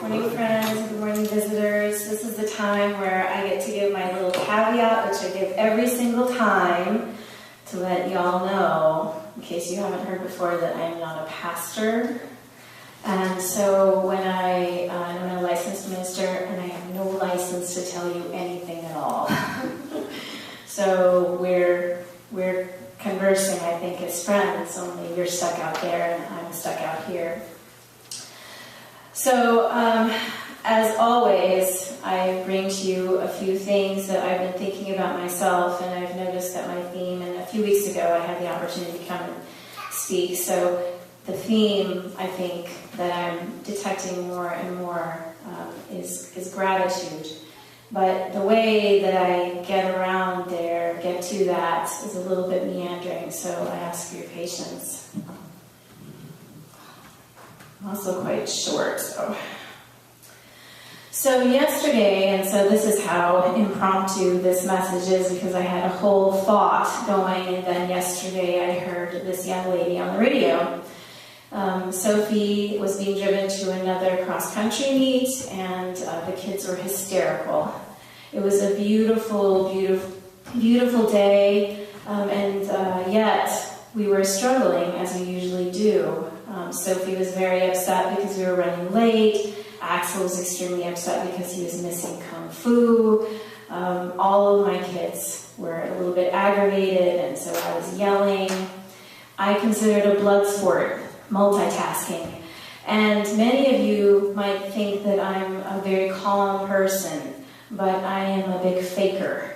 Morning friends, good morning visitors. This is the time where I get to give my little caveat, which I give every single time, to let y'all know, in case you haven't heard before, that I'm not a pastor. And so when I'm a licensed minister, and I have no license to tell you anything at all. So we're conversing, I think, as friends, only you're stuck out there and I'm stuck out here. So, as always, I bring to you a few things that I've been thinking about myself, and I've noticed that my theme, and a few weeks ago I had the opportunity to come and speak, so the theme, I think, that I'm detecting more and more is gratitude. But the way that I get to that, is a little bit meandering, so I ask for your patience. I'm also quite short, so yesterday, and so this is how impromptu this message is, because I had a whole thought going, and then yesterday I heard this young lady on the radio. Sophie was being driven to another cross-country meet, and the kids were hysterical. It was a beautiful, beautiful, beautiful day, and yet we were struggling, as we usually do. Sophie was very upset because we were running late. Axel was extremely upset because he was missing Kung Fu. All of my kids were a little bit aggravated, and so I was yelling. I consider it a blood sport, multitasking. And many of you might think that I'm a very calm person, but I am a big faker.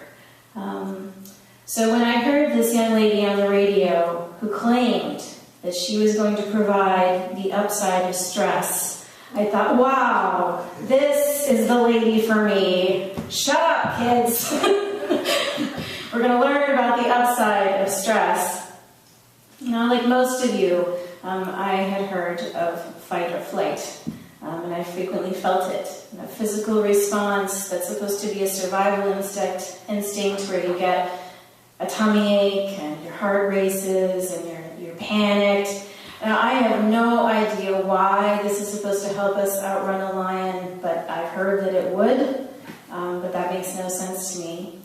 So when I heard this young lady on the radio who claimed that she was going to provide the upside of stress, I thought, wow, this is the lady for me. Shut up, kids. We're going to learn about the upside of stress. You know, like most of you, I had heard of fight or flight, and I frequently felt it. A physical response that's supposed to be a survival instinct where you get a tummy ache and your heart races and you're panicked. Now, I have no idea why this is supposed to help us outrun a lion, but I've heard that it would, but that makes no sense to me.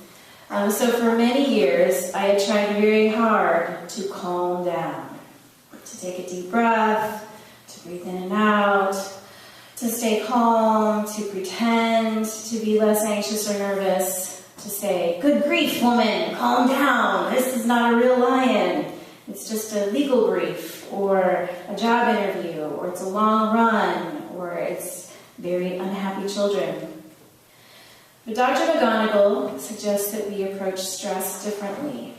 So for many years, I had tried very hard to calm down, to take a deep breath, to breathe in and out, to stay calm, to pretend to be less anxious or nervous, to say, good grief, woman, calm down, this is not a real lion. It's just a legal brief, or a job interview, or it's a long run, or it's very unhappy children. But Dr. McGonigal suggests that we approach stress differently.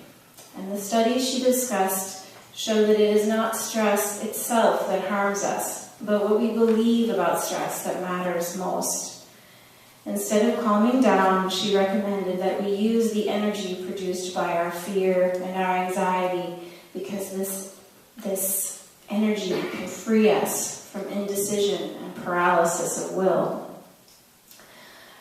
And the studies she discussed show that it is not stress itself that harms us, but what we believe about stress that matters most. Instead of calming down, she recommended that we use the energy produced by our fear and our anxiety, because this energy can free us from indecision and paralysis of will.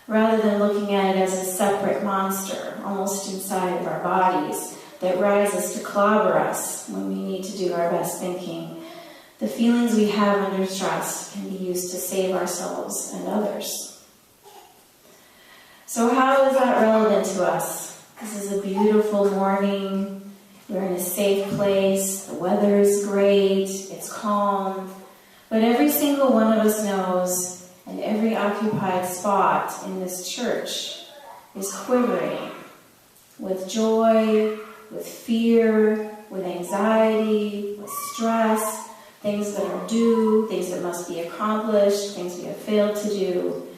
Rather than looking at it as a separate monster, almost inside of our bodies, that rises to clobber us when we need to do our best thinking, the feelings we have under stress can be used to save ourselves and others. So how is that relevant to us? This is a beautiful morning. We're in a safe place, the weather is great, it's calm, but every single one of us knows, and every occupied spot in this church is quivering with joy, with fear, with anxiety, with stress, things that are due, things that must be accomplished, things we have failed to do.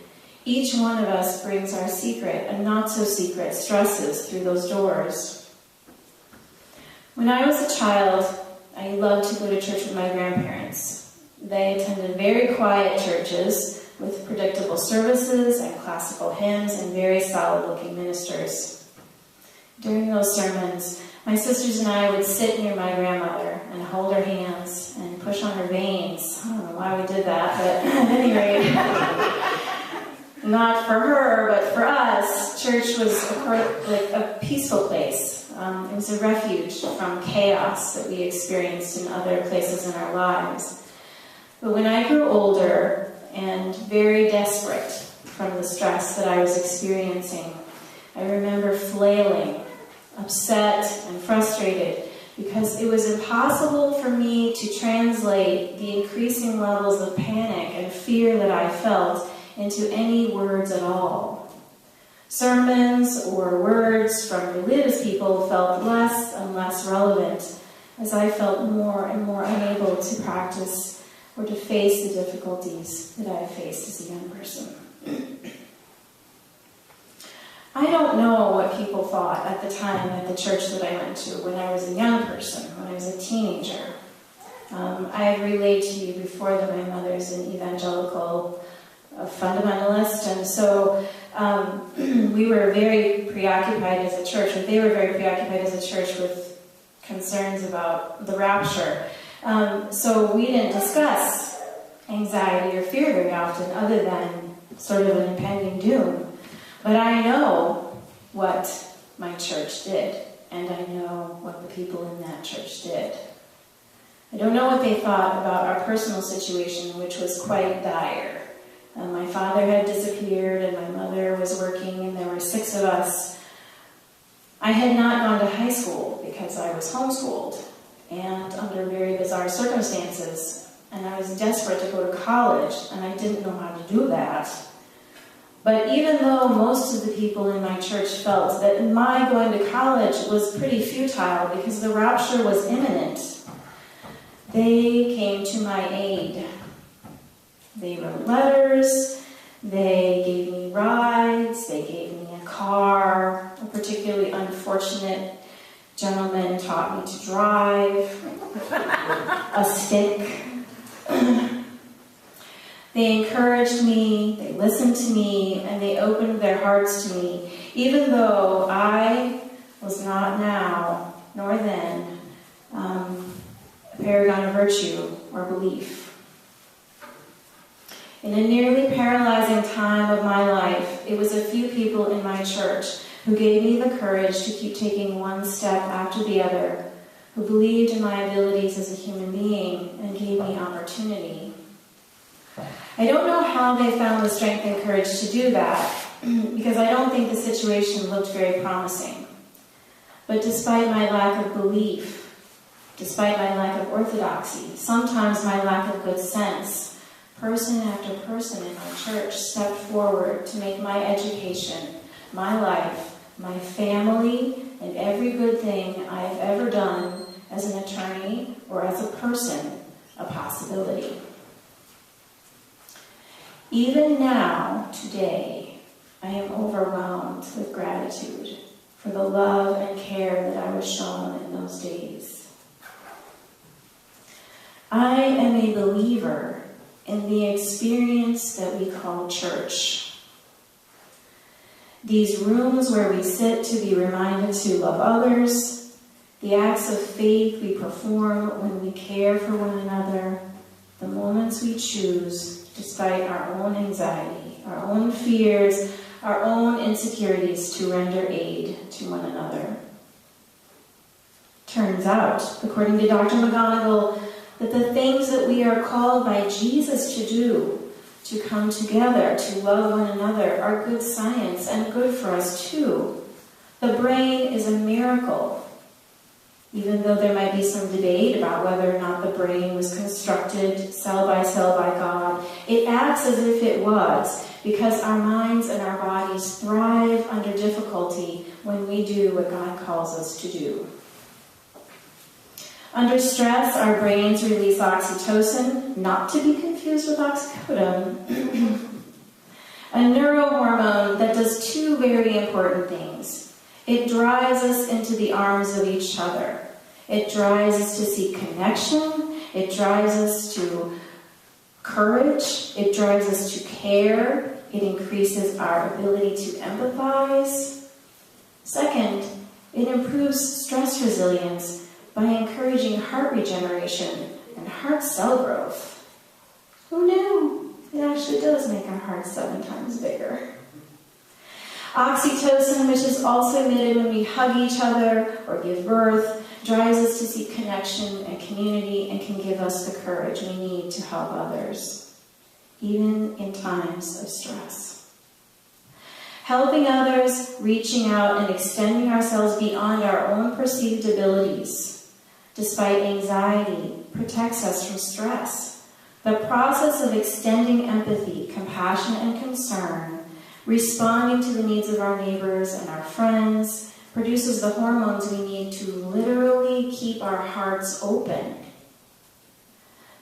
Each one of us brings our secret and not so secret stresses through those doors. When I was a child, I loved to go to church with my grandparents. They attended very quiet churches with predictable services and classical hymns and very solid-looking ministers. During those sermons, my sisters and I would sit near my grandmother and hold her hands and push on her veins. I don't know why we did that, but at any rate, not for her, but for us, church was a peaceful place. It was a refuge from chaos that we experienced in other places in our lives. But when I grew older and very desperate from the stress that I was experiencing. I remember flailing, upset and frustrated, because it was impossible for me to translate the increasing levels of panic and fear that I felt into any words at all. Sermons or words from religious people felt less and less relevant as I felt more and more unable to practice or to face the difficulties that I faced as a young person. I don't know what people thought at the time at the church that I went to when I was a young person, when I was a teenager. I relayed to you before that my mother's an evangelical fundamentalist, and so we were very preoccupied as a church, and they were very preoccupied as a church with concerns about the rapture. So we didn't discuss anxiety or fear very often, other than sort of an impending doom. But I know what my church did, and I know what the people in that church did. I don't know what they thought about our personal situation, which was quite dire. My father had disappeared, and my mother was working, and there were 6 of us. I had not gone to high school because I was homeschooled, and under very bizarre circumstances, and I was desperate to go to college, and I didn't know how to do that. But even though most of the people in my church felt that my going to college was pretty futile because the rapture was imminent, they came to my aid. They wrote letters, they gave me rides, they gave me a car. A particularly unfortunate gentleman taught me to drive, a stick. They encouraged me, they listened to me, and they opened their hearts to me, even though I was not now, nor then, a paragon of virtue or belief. In a nearly paralyzing time of my life, it was a few people in my church who gave me the courage to keep taking one step after the other, who believed in my abilities as a human being and gave me opportunity. I don't know how they found the strength and courage to do that, because I don't think the situation looked very promising. But despite my lack of belief, despite my lack of orthodoxy, sometimes my lack of good sense, person after person in my church stepped forward to make my education, my life, my family, and every good thing I have ever done as an attorney or as a person a possibility. Even now, today, I am overwhelmed with gratitude for the love and care that I was shown in those days. I am a believer in the experience that we call church. These rooms where we sit to be reminded to love others, the acts of faith we perform when we care for one another, the moments we choose despite our own anxiety, our own fears, our own insecurities to render aid to one another. Turns out, according to Dr. McGonigal, that the things that we are called by Jesus to do, to come together, to love one another, are good science and good for us too. The brain is a miracle. Even though there might be some debate about whether or not the brain was constructed cell by God, it acts as if it was, because our minds and our bodies thrive under difficulty when we do what God calls us to do. Under stress, our brains release oxytocin, not to be confused with oxycodone, a neurohormone that does 2 very important things. It drives us into the arms of each other. It drives us to seek connection. It drives us to courage. It drives us to care. It increases our ability to empathize. Second, it improves stress resilience by encouraging heart regeneration and heart cell growth. Who knew? It actually does make our hearts 7 times bigger. Oxytocin, which is also emitted when we hug each other or give birth, drives us to seek connection and community and can give us the courage we need to help others. even in times of stress. Helping others, reaching out, and extending ourselves beyond our own perceived abilities, despite anxiety, protects us from stress. The process of extending empathy, compassion, and concern, responding to the needs of our neighbors and our friends, produces the hormones we need to literally keep our hearts open.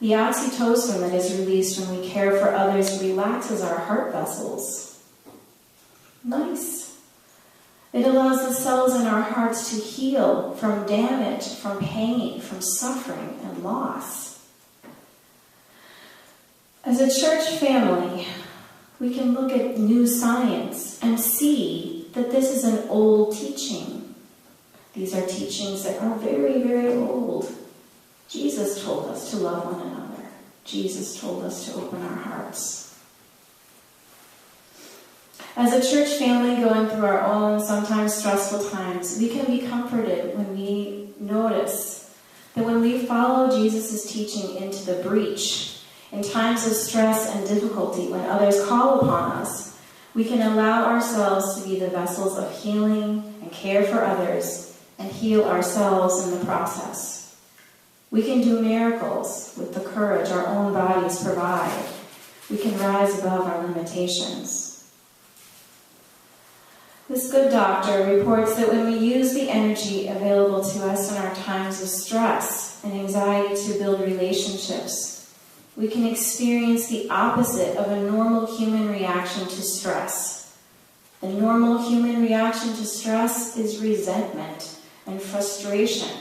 The oxytocin that is released when we care for others relaxes our heart vessels. Nice. It allows the cells in our hearts to heal from damage, from pain, from suffering and loss. As a church family, we can look at new science and see that this is an old teaching. These are teachings that are very, very old. Jesus told us to love one another. Jesus told us to open our hearts. As a church family going through our own, sometimes stressful times, we can be comforted when we notice that when we follow Jesus' teaching into the breach, in times of stress and difficulty, when others call upon us, we can allow ourselves to be the vessels of healing and care for others and heal ourselves in the process. We can do miracles with the courage our own bodies provide. We can rise above our limitations. This good doctor reports that when we use the energy available to us in our times of stress and anxiety to build relationships, we can experience the opposite of a normal human reaction to stress. The normal human reaction to stress is resentment and frustration.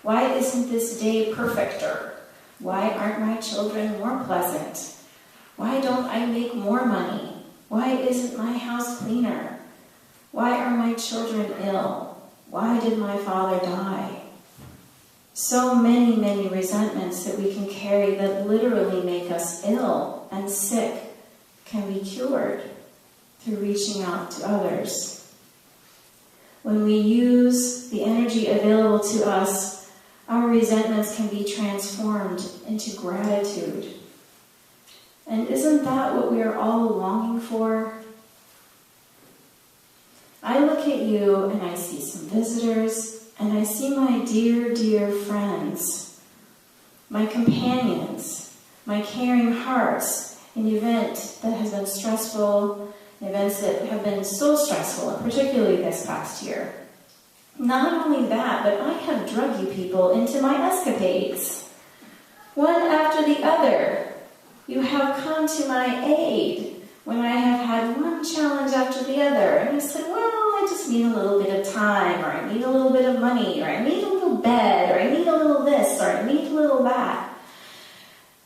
Why isn't this day perfecter? Why aren't my children more pleasant? Why don't I make more money? Why isn't my house cleaner? Why are my children ill? Why did my father die? So many, many resentments that we can carry that literally make us ill and sick can be cured through reaching out to others. When we use the energy available to us, our resentments can be transformed into gratitude. And isn't that what we are all longing for? I look at you and I see some visitors, and I see my dear, dear friends, my companions, my caring hearts in an event that has been stressful, events that have been so stressful, and particularly this past year. Not only that, but I have drug you people into my escapades. One after the other, you have come to my aid when I have had one challenge after the other. And I said, well, I just need a little bit of time, or I need a little bit of money, or I need a little bed, or I need a little this, or I need a little that.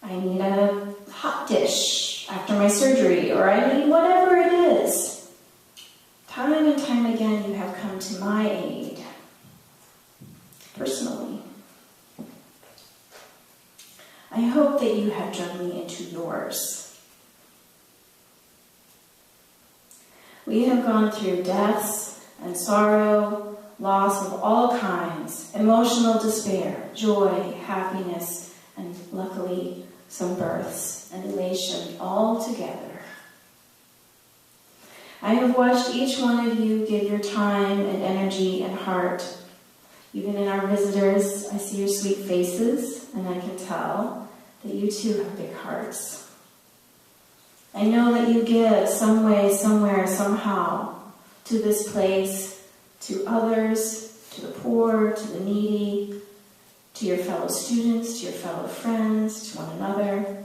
I need a hot dish after my surgery, or I need whatever it is. Time and time again, you have come to my aid, personally. I hope that you have drawn me into yours. We have gone through deaths and sorrow, loss of all kinds, emotional despair, joy, happiness, and luckily some births and elation all together. I have watched each one of you give your time and energy and heart. Even in our visitors, I see your sweet faces, and I can tell that you too have big hearts. I know that you give some way, somewhere, somehow to this place, to others, to the poor, to the needy, to your fellow students, to your fellow friends, to one another.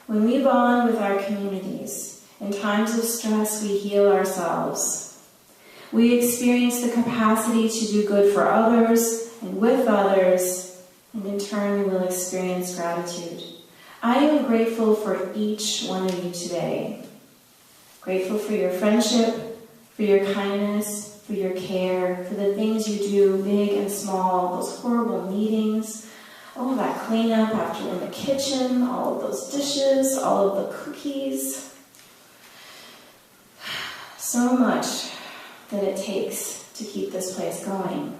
When we bond with our communities, in times of stress, we heal ourselves. We experience the capacity to do good for others and with others, and in turn we will experience gratitude. I am grateful for each one of you today. Grateful for your friendship, for your kindness, for your care, for the things you do, big and small, those horrible meetings, all of that cleanup after in the kitchen, all of those dishes, all of the cookies. So much that it takes to keep this place going,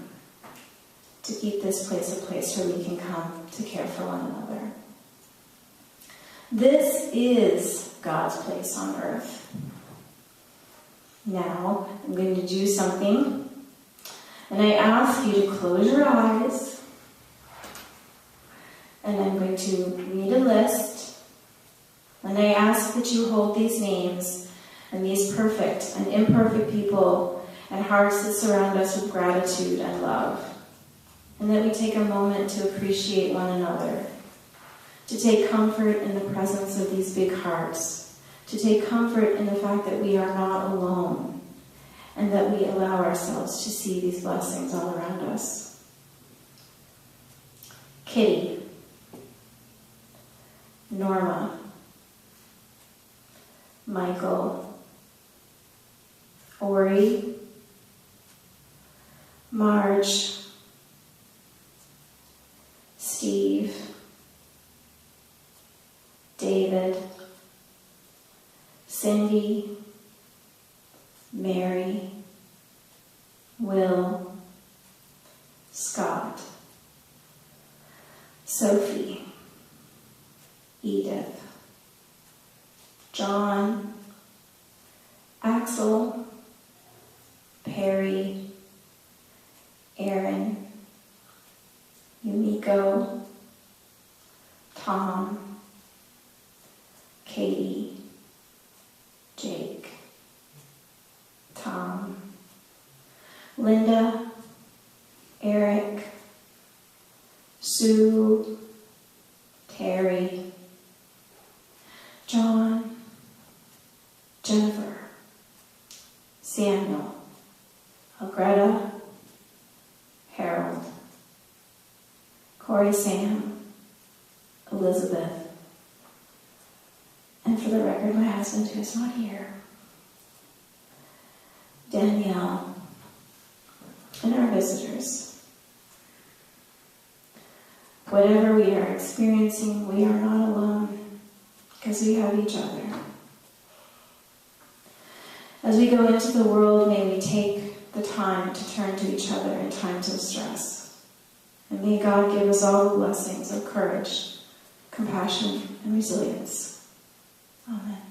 to keep this place a place where we can come to care for one another. This is God's place on earth. Now, I'm going to do something, and I ask you to close your eyes, and I'm going to read a list, and I ask that you hold these names and these perfect and imperfect people and hearts that surround us with gratitude and love, and that we take a moment to appreciate one another, to take comfort in the presence of these big hearts, to take comfort in the fact that we are not alone, and that we allow ourselves to see these blessings all around us. Kitty, Norma, Michael, Ori, Marge, Steve, David, Cindy, Mary, Will, Scott, Sophie, Edith, John, Axel, Perry, Aaron, Yumiko, Tom, Katie, Jake, Tom, Linda, Eric, Sue, Terry, John, Jennifer, Samuel, Greta, Harold, Corey, Sam, Elizabeth, and for the record, my husband who is not here, Danielle, and our visitors. Whatever we are experiencing, we are not alone, because we have each other. As we go into the world, may we take the time to turn to each other in times of stress. And may God give us all the blessings of courage, compassion, and resilience. Amen.